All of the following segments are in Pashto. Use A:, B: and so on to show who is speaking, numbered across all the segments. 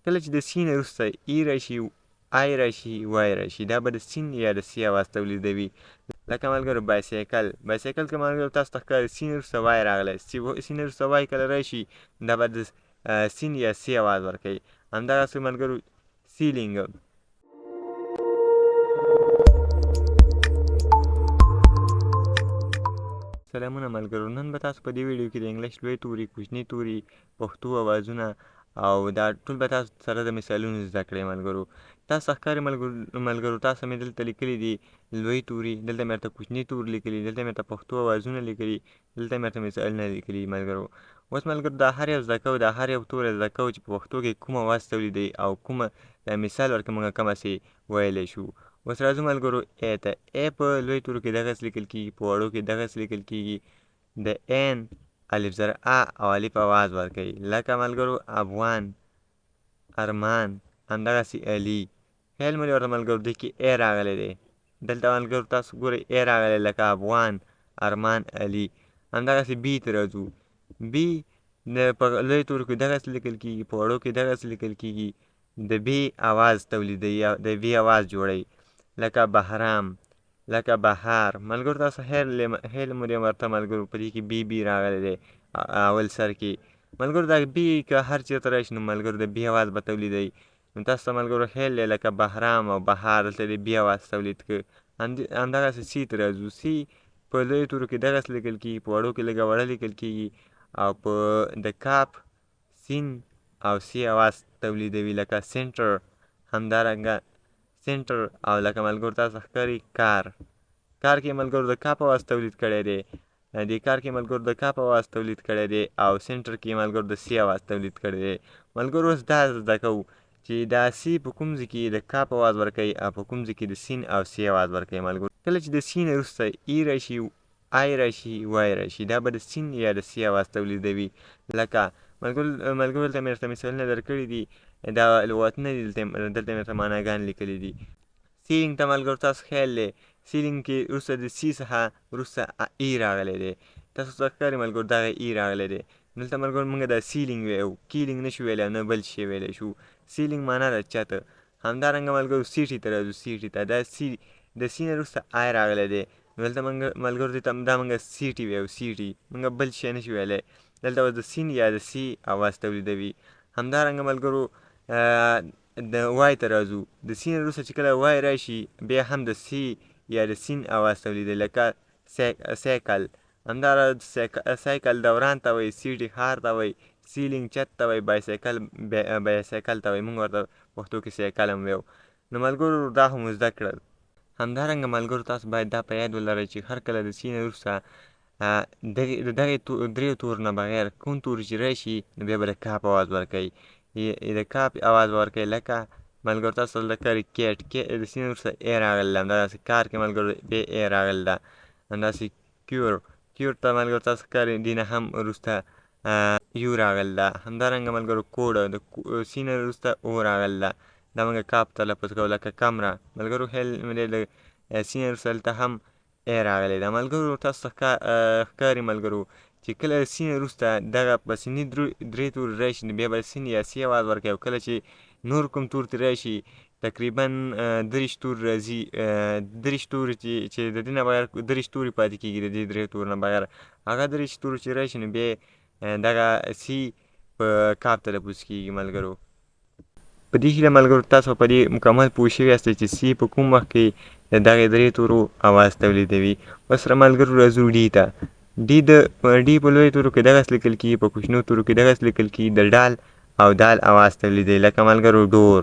A: کله چې د س نه وروسته ای راشي آی راشي وای راشي دا به د سین یا د سی اواز تولیدوي. لکه ملګرو بایسیکل کې ملګرو تاسو ته ښکاري س نه وروسته وای راغلی، س نه وروسته وای کله راشي دا به د سین یا سی اواز ورکوي. همدغسې ملګرو سیلینګ. سلامونه ملګرو، نن به تاسو په دې ویډیو کې د انګلیش لوی توري، کوچني توري، پښتو اوازونه او دا ټول به تاسو سره د مثالونو زده کړئ ملګرو. تاسو ته ښکاري ملګرو تاسو مې دلته لیکلي دي لوی توري، دلته مې ورته کوچني تور لیکلي، دلته مې ورته پښتو اوازونه لیکلي، دلته مې ورته مثالونه لیکلي ملګرو. اوس ملګرو دا هر یو زده کوو، دا هر یو توری زده کوو چې په پښتو کې کوم اواز تولیدوي او کومه مثال ورکړي موږ کومسې ویلی شو. اوس راځو ملګرو ای ته. ای په لوی تورو کې دغسې لیکل کېږي، په وړو کې دغسې لیکل کېږي. د این الف زر ا او الف اواز ورکوي، لکه ملګرو افغان، ارمان، همدغسې علي. خیال مو ورته ملګرو دې کې ای راغلی دی، دلته ملګرو تاسو ګورئ ای راغلی لکه افغان، ارمان، علي. همدغسې بي ته راځو. بي په لوی تورو کې دغسې لیکل کېږي، په وړو کې دغسې لیکل کېږي. د بي اواز تولیدوي، د بي اواز جوړوي، لکه بهرام، لکه بهار. ملګرو تاسو هیل مو ورته ملګرو په دې کې بي راغلی دی اول سر کې. ملګرو دا بي که هر چېرته راشي نو ملګرو د بي اواز به تولیدوي. نو تاسو ته ملګرو خیال دی لکه بهرام او بهار دلته د بي اواز تولید کړ. همدغسې سی ته راځو. سی په لویو تورو کې دغسې لیکل کېږي، په وړو کې لږه وړه لیکل کېږي او په د کاپ، سین او سی اواز تولیدوي، لکه سنټر، همدارنګه سنټر او لکه ملګرو تاسو ښکاري کار کې ملګرو د کاپ اواز تولید کړی دی، دې کار کې ملګرو د کاپ اواز تولید کړی دی او سنټر کې ملګرو د سی اواز تولید کړی دی. ملګرو اوس دا زده کوو چې دا سی په کوم ځای کې د کاپ اواز ورکوي او په کوم ځای کې د سین او سی اواز ورکوي. ملګرو کله چې د سی نه وروسته ای راشي آی راشي وای راشي دا به د سین یا د سی اواز تولیدوي. لکه ملګرو دلته مې ورته مثالونه درکړي دي، دا لغتونه دي، دلته مې ورته معناګانې لیکلي دي. سیلینګ ته ملګرو تاسو خیال دی سیلینګ کې وروسته د سی څخه وروسته ای راغلی دی، تاسو ته ښکاري ملګرو دغه ای راغلی دی. دلته ملګرو موږ دا سیلینګ ویو، کیلینګ نه شو ویلی او نه بل شی ویلی شو. سیلینګ معنا ده چته. همدارنګه ملګرو سیټي ته راځو. سیټي ته دا سی د سی نه وروسته آی راغلی دی، نو دلته ملګرو دې ته دا موږ سیټي ویو، سیټي موږ بل شی نه شو ویلی. دلته به د سین یا د سی اواز تولیدوي. همدارنګه ملګرو د وای ته راځو. د سی نه وروسته چې کله وای راشي بیا هم د سی یا د سین اواز تولیدوي، لکه سایکل. همداراز سایکل دوران ته وایي، سیټي ښار ته وایي، سیلینګ چت ته وایي، بایسیکل ته وایي، موږ ورته پښتو کې سایکل هم ویو. نو ملګرو دا هم زده کړل. همدارنګه ملګرو تاسو باید دا په یاد ولرئ چې هر کله د سی نه وروسته د دغې دریو تورو نه بغیر کوم توري چې راشي نو بیا به د کاپ اواز ورکوي، د کاپ اواز ورکوي. لکه ملګرو تاسو دلته ښکاري کیټ، د سی نه وروسته ای راغلی ده. همداسې کار کې ملګرو بیا ای راغلی ده. همداسې کیور ته ملګرو تاسو ښکاري دې نه هم وروسته یو راغلی ده. همدارنګه ملګرو کوډ د سی نه وروسته او راغلی ده، دا موږ کاپ تلفظ کوو. لکه کمره ملګرو خیال مې دی د سی نه وروسته دلته هم ای راغلی ده. ملګرو تاسو ته ښکاري ملګرو چې کله سی نه وروسته دغه پسیني درې توري راشي نو بیا به سین یا سی اواز ورکوي، او کله چې نور کوم تور ترې راشي تقریبا 30 توري راځي، 30 توري چې د دې نه بغیر 30 توري پاتې کېږي، د دې درې تورو نه بغیر هغه 30 توري چې راشي نو بیا دغه سی په کاپ تلفظ کېږي. ملګرو په دې هیله ملګرو تاسو په دې مکمل پوه شوي یاستئ چې سی په کوم وخت کې د دغې درې تورو اواز تولیدوي. اوس ملګرو راځو ډي ته. ډي په لویو تورو کې دغسې لیکل کېږي، په کوچنیو تورو کې دغسې لیکل کېږي، د ډال او دال اواز تولیدوي. لکه ملګرو ډور.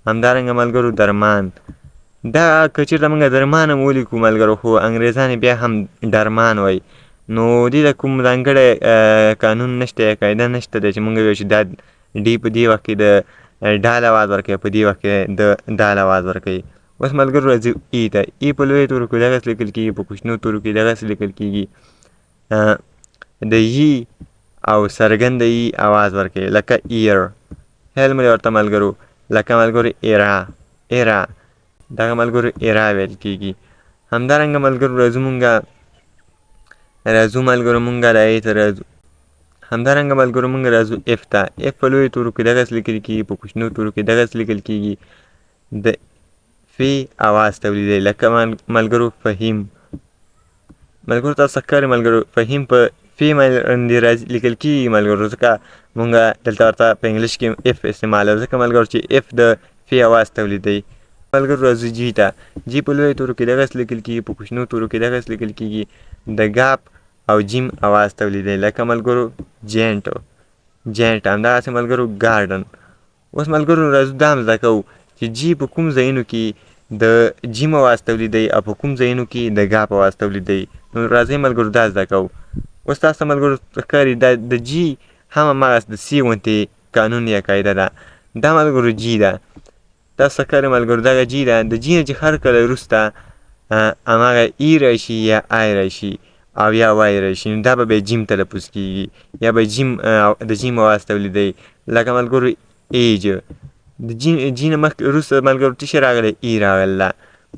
A: همدارنګه ملګرو درمان. دا که چېرته موږ درمان هم ولیکو ملګرو خو انګریزان بیا هم درمان وایي، نو دې ته کوم ځانګړی قانون نشته یا قاعده نشته دی چې موږ ووایو چې دا ډي په دې وخت کې د ډال اواز ورکوي، په دې وخت کې د دال اواز ورکوي. اوس ملګرو راځو ای ته. ای په لویو تورو کې دغسې لیکل کېږي، په کوچنیو تورو کې دغسې لیکل کېږي. د ی او څرګنده ی اواز ورکوي، لکه ایر. خیال مو ورته ملګرو لکه ملګرو ایرا دغه ملګرو ایرا ویل کېږي. همدارنګه ملګرو راځو ملګرو مونږ د ای ته راځو. همدارنګه ملګرو موږ راځو اف ته. اف په لویو تورو کې دغسې لیکل کېږي، په کوچنیو تورو کې دغسې لیکل کېږي. د فی اواز تولیدوي، لکه ملګرو فهیم. ملګرو تاسو ښکاري ملګرو فهیم په فی باندې لیکل کېږي ملګرو، ځکه مونږ دلته ورته په انګلیش کې اف استعمالوو، ځکه ملګرو چې اف د فی اواز تولیدوي. ملګرو راځو جی ته. جی په لویو تورو کې دغسې لیکل کېږي، په کوچنیو تورو کې دغسې لیکل کېږي. د ګاپ او جیم اواز تولیدوي، لکه ملګرو جینټ. همدغسې ملګرو ګارډن. اوس ملګرو راځو دا هم زده کوو چې جی په کوم ځایونو کې د جیم اواز تولیدوي او په کوم ځایونو کې د ګاپ اواز تولیدوي. نو راځئ ملګرو دا زده کوو. اوس تاسو ته ملګرو ښکاري دا د جی هم هماغسې د سی غوندې قانون یا قاعده ده. دا ملګرو جی ده. تاسو ته ښکاري ملګرو دغه جی ده. د جی نه چې هر کله وروسته هماغه ای راشي یا آی راشي او یا وای راشي، نو دا به بیا جیم تلفظ کېږي یا به د جیم اواز تولیدوي. لکه ملګرو ایج. د جی نه مخکې وروسته ملګرو څه شی راغلی؟ ای راغله.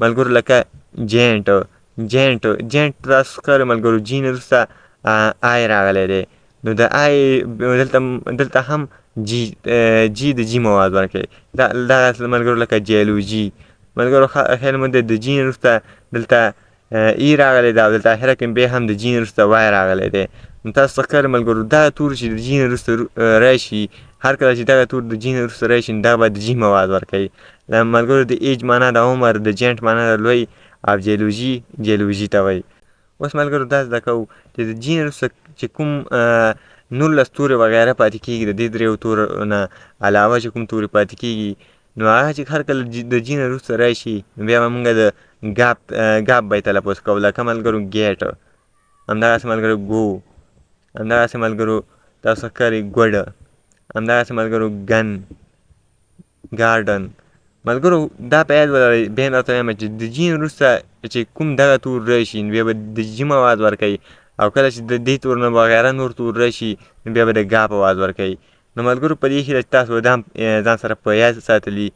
A: ملګرو لکه جینټ تاسو ښکاري ملګرو جی نه وروسته آی راغلی دی، نو د آی دلته هم جی د جیم اواز ورکوي. دغسې ملګرو لکه جیالوجي. ملګرو خیال مو د جی نه وروسته دلته ای راغلی دی او دلته اخره کې بیا هم د جی نه وروسته وای راغلی دی. نو تاسو ته ښکاري ملګرو دغه توري چې د جی نه وروسته راشي، هر کله چې دغه تور د جی نه وروسته راشي نو دغه به د جیم اواز ورکوي. ملګرو د ایج معنا د عمر، د جینټ معنا د لوی او جیالوجي ته وایي. اوس ملګرو دا زده کوو چې د جی نه وروسته چې کوم 19 تورې وغیره پاتې کېږي، د دې دریو تورو نه علاوه چې کوم تورې پاتې کېږي، نو هغه چې هر کله د جی نه وروسته راشي نو بیا به مونږ د ګاپ به یې تلفظ کوو، لکه ملګرو ګیټ. همدغسې ملګرو ګو. همدغسې ملګرو تاسو ښکاري ګوډ. همدغسې ملګرو ګن، ګارډن. ملګرو دا په یاد ولرئ، بیا هم درته وایم چې د جی نه وروسته چې کوم دغه تور راشي نو بیا به د جیم اواز ورکوي، او کله چې د دې تور نه بغیره نور تور راشي نو بیا به د ګاپ اواز ورکوي. نو ملګرو په دې هیله چې تاسو به دا هم ځان سره په یاد ساتلي.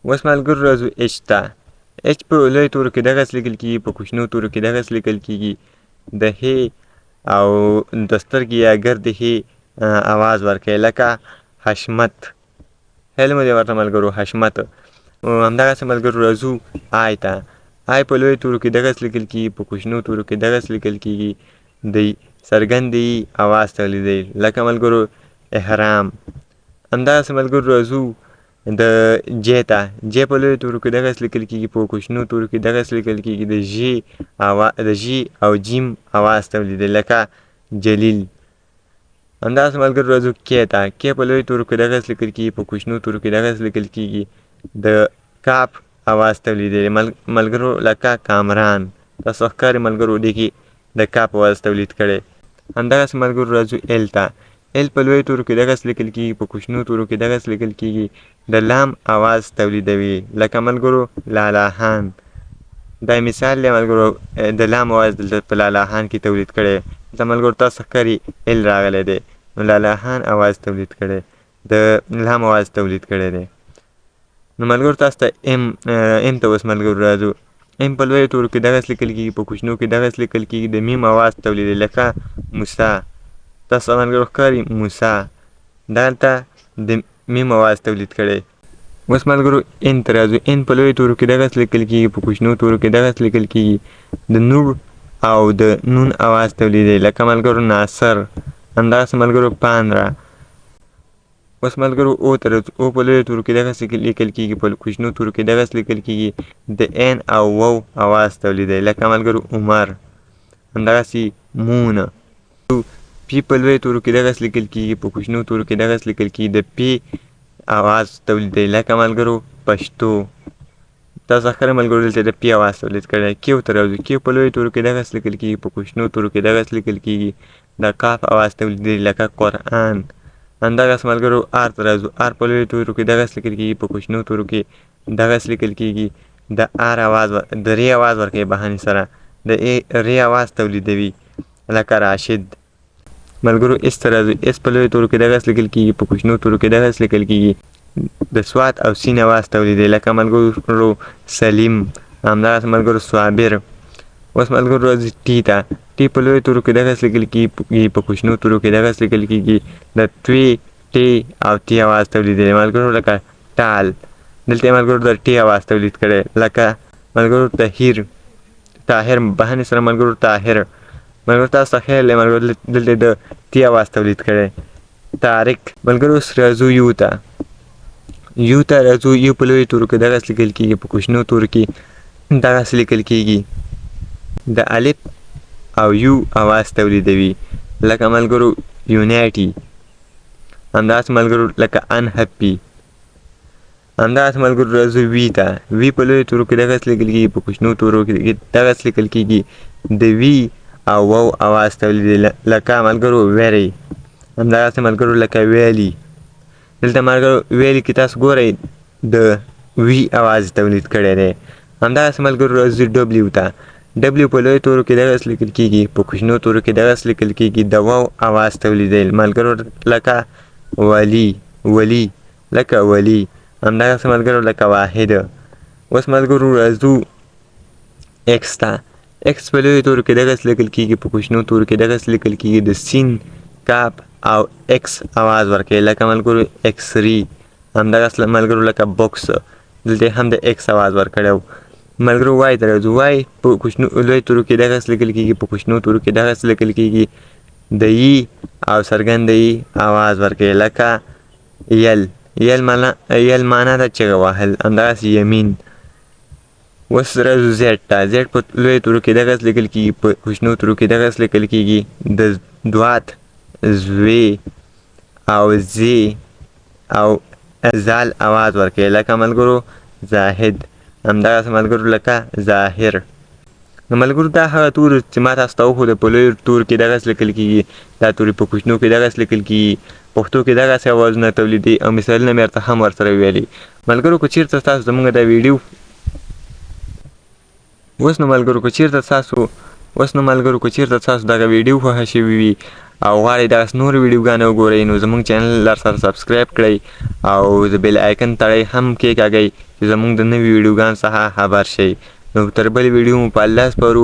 A: اوس ملګرو راځو اچ ته. اچ په لویو تورو کې دغسې لیکل کېږي، په کوچنیو تورو کې دغسې لیکل کېږي. د هې او د سترګې یا ګرد هې اواز ورکوي، لکه حشمت. خیال مو دی ورته ملګرو حشمت. همدغسې ملګرو راځو آی ته. آی په لویو تورو کې دغسې لیکل کېږي، په کوچنیو تورو کې دغسې لیکل کېږي. د څرګندې اواز تولیدوي، لکه ملګرو احرام. همدغسې ملګرو راځو د جې ته. جې په لویو تورو کې دغسې لیکل کېږي، په کوچنیو تورو کې دغسې لیکل کېږي. د ژ او جیم اواز تولیدوي، لکه جلیل. همدغسې ملګرو راځو کې ته. کې په لویو تورو کې دغسې لیکل کېږي، په کوچنیو تورو کې دغسې لیکل کېږي. د کاپ اواز تولیدوي، ملګرو لکه کامران. تاسو ښکاري ملګرو دې کې د کاپ اواز تولید کړی. همدغسې ملګرو راځو ایل ته. ایل په لویو تورو کې دغسې لیکل کېږي، په کوچنیو تورو کې دغسې لیکل کېږي. د لام اواز تولیدوي، لکه ملګرو لالاهان. دا مثال دی ملګرو، د لام اواز دلته په لالاهان کې تولید کړی. دلته ملګرو تاسو ښکاري ایل راغلی دی، نو لالاهان اواز تولید کړی، د لام اواز تولید کړی دی. نو ملګرو تاسو ته ام ته اوس ملګرو راځو. ام په لویو تورو کې دغسې لیکل کېږي، په کوچنیو کې دغسې لیکل کېږي. د میم اواز تولیدوي، لکه موسی. تاسو ملګرو ښکاري موسی، دلته د میم اواز تولید کړی. اوس ملګرو ان ته راځو. ان په لویو تورو کې دغسې لیکل کېږي، په کوچنیو تورو کې دغسې لیکل کېږي. د نور او د نون اواز تولیدوي، لکه ملګرو ناصر. همدغسې ملګرو پاندره. اوس ملګرو او ته راځو. او په لویو تورو کې دغسې لیکل کېږي، په کوچنیو تورو کې دغسې لیکل کېږي. د عین او وو اواز تولیدوي، لکه ملګرو عمر. همدغسې مون. پی په لویو تورو کې دغسې لیکل کېږي، په کوچنیو تورو کې دغسې لیکل کېږي. د پی اواز تولیدوي، لکه ملګرو پشتو. تاسو ښکاري ملګرو دلته د پی اواز تولید کړی. کیو ته راځو. کیو په لویو تورو کې دغسې لیکل کېږي، په کوچنیو تورو کې دغسې لیکل کېږي. د کاف اواز تولیدوي، لکه قرآن. همدغسې ملګرو آر ته راځو. آر په لویو تورو کې دغسې لیکل کېږي، په کوچنیو تورو کې دغسې لیکل کېږي. د آر اواز د ری اواز ورکوي بهانې سره، د ری اواز تولیدوي، لکه راشد. ملګرو اس ته راځو. اس په لویو تورو کې دغسې لیکل کېږي، په کوچنیو تورو کې دغسې لیکل کېږي. د سواد او سین اواز تولیدوي، لکه ملګرو سلیم. همدغسې ملګرو صابر. اوس ملګرو راځو ټي ته. ټي په لویو تورو کې دغسې لیکل کېږي، په کوچنیو تورو کې دغسې لیکل کېږي. د توی، ټې او ټي اواز تولیدوي ملګرو، لکه ټال. دلته یې ملګرو د ټي اواز تولید کړی، لکه ملګرو طاهر بهانې سره ملګرو طاهر. ملګرو تاسو ته خیر دی ملګرو، دلته د ټي اواز تولید کړی. طارق. ملګرو راځو یو ته راځو. یو په لویو تورو کې دغسې لیکل کېږي، په کوچنیو تورو کې دغسې لیکل کېږي. د الف او یو اواز تولیدوي، لکه ملګرو یونایټي. همداسې ملګرو لکه انهپي. همداسې ملګرو راځو وي ته. وي په لویو تورو کې دغسې لیکل کېږي، په کوچنیو تورو کې دغسې لیکل کېږي. د وي او واو اواز تولیدوي، لکه ملګرو ویری. همداسې ملګرو لکه ویلي. دلته ملګرو ویلي کې تاسو ګورئ د وي اواز تولید کړی دی. همداسې ملګرو راځو ډبلیو ته. ډبلیو په لویو تورو کې دغسې لیکل کېږي، په کوچنیو تورو کې دغسې لیکل کېږي. د واو اواز تولیدوي ملګرو، لکه ولي. لکه ولي. همداسې ملګرو لکه واحد. اوس ملګرو راځو ایکس ته. ایکس په لویو تورو کې دغسې لیکل کېږي، په کوچنیو تورو کې دغسې لیکل کېږي. د سین، کاپ او ایکس اواز ورکوي، لکه ملګرو ایکس ری. همدغسې ملګرو لکه بوکس. دلته هم د ایکس اواز ورکړی و. ملګرو وای ته راځو. وای په لویو تورو کې دغسې لیکل کېږي، په کوچنیو تورو کې دغسې لیکل کېږي. د ی او څرګنده ی اواز ورکوي، لکه یل معنا ده چغه وهل. همدغسې یمین. اوس راځو زیډ ته. زیډ په لویو تورو کې دغسې لیکل کېږي، په کوچنیو تورو کې دغسې لیکل کېږي. د دوات، زوی او زی او زال اواز ورکوي، لکه ملګرو زاهد. همدغسې ملګرو لکه ظاهر. نو ملګرو دا هغه توري چې ما تاسو ته وښوده په لویو تورو کې دغسې لیکل کېږي. دا توري په کوچنیو کې دغسې لیکل کېږي. پښتو کې دغسې اوازونه تولیدوي او مثالونه مې ورته هم ورسره ویلي. ملګرو که چېرته تاسو زموږ دا ویډیو اوس نو ملګرو که چېرته تاسو دغه ویډیو خوښه شوي وي او غواړئ دغسې نورې ویډیوګانې وګورئ، نو زموږ چینل سره سبسکرایب کړئ او د بیل آیکن تړی هم کېکاږئ چې زموږ د نوي ویډیوګانو څخه خبر شئ. نو تر بلې ویډیو مو په الله سپارو.